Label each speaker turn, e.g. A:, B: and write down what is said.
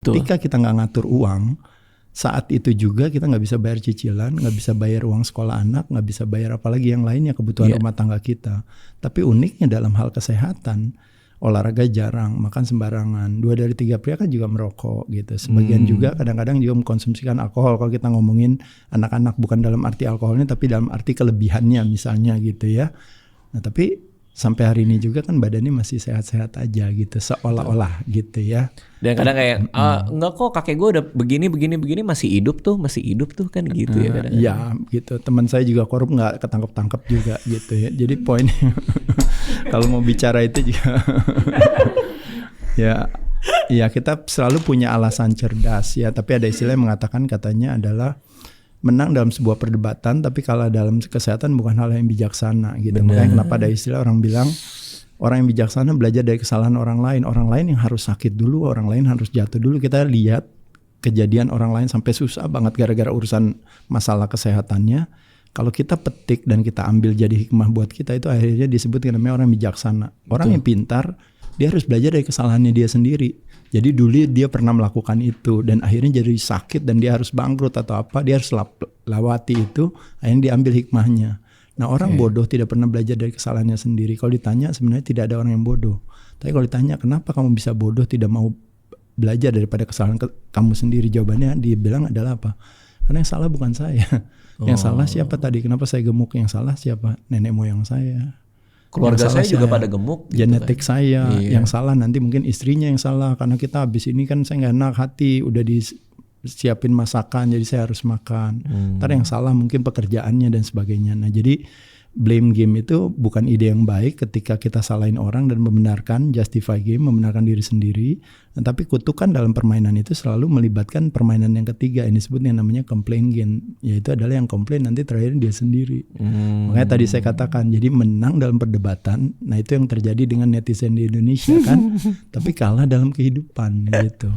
A: Betul.
B: Ketika kita nggak ngatur uang, saat itu juga kita nggak bisa bayar cicilan, nggak bisa bayar uang sekolah anak, nggak bisa bayar apalagi yang lainnya kebutuhan rumah tangga kita. Tapi uniknya dalam hal kesehatan, olahraga jarang, makan sembarangan. 2 dari 3 pria kan juga merokok gitu. Sebagian juga kadang-kadang juga mengkonsumsikan alkohol. Kalau kita ngomongin anak-anak bukan dalam arti alkoholnya, tapi dalam arti kelebihannya misalnya gitu ya. Nah tapi sampai hari ini juga kan badannya masih sehat-sehat aja gitu, seolah-olah gitu ya.
A: Dan kadang kayak enggak kok kakek gue udah begini masih hidup tuh kan gitu ya kadang.
B: Iya gitu. Teman saya juga korup nggak ketangkep-tangkep juga gitu ya. Jadi poinnya kalau mau bicara itu juga ya kita selalu punya alasan cerdas ya. Tapi ada istilah yang mengatakan katanya adalah menang dalam sebuah perdebatan, tapi kalah dalam kesehatan bukan hal yang bijaksana gitu. Makanya kenapa ada istilah orang bilang orang yang bijaksana belajar dari kesalahan orang lain yang harus sakit dulu, orang lain harus jatuh dulu. Kita lihat kejadian orang lain sampai susah banget gara-gara urusan masalah kesehatannya. Kalau kita petik dan kita ambil jadi hikmah buat kita, itu akhirnya disebut namanya orang bijaksana. Orang yang pintar, dia harus belajar dari kesalahannya dia sendiri. Jadi dulu dia pernah melakukan itu dan akhirnya jadi sakit dan dia harus bangkrut atau apa, dia harus lewati itu, akhirnya diambil hikmahnya. Nah orang bodoh tidak pernah belajar dari kesalahannya sendiri. Kalau ditanya sebenarnya tidak ada orang yang bodoh. Tapi kalau ditanya kenapa kamu bisa bodoh tidak mau belajar daripada kesalahan kamu sendiri, jawabannya dia bilang adalah apa? Karena yang salah bukan saya. Yang salah siapa tadi? Kenapa saya gemuk? Yang salah siapa? Nenek moyang saya.
A: Keluarga saya juga pada gemuk.
B: Genetik
A: gitu kan.
B: saya. Yang salah nanti mungkin istrinya yang salah. Karena kita habis ini kan saya nggak enak hati. Udah disiapin masakan jadi saya harus makan. Ntar yang salah mungkin pekerjaannya dan sebagainya. Nah jadi blame game itu bukan ide yang baik ketika kita salahin orang dan membenarkan, justify game, membenarkan diri sendiri. Nah, tapi kutukan dalam permainan itu selalu melibatkan permainan yang ketiga. Ini disebut yang namanya complain game. Yaitu adalah yang komplain nanti terakhir dia sendiri. Makanya tadi saya katakan, jadi menang dalam perdebatan. Nah itu yang terjadi dengan netizen di Indonesia kan. Tapi kalah dalam kehidupan gitu.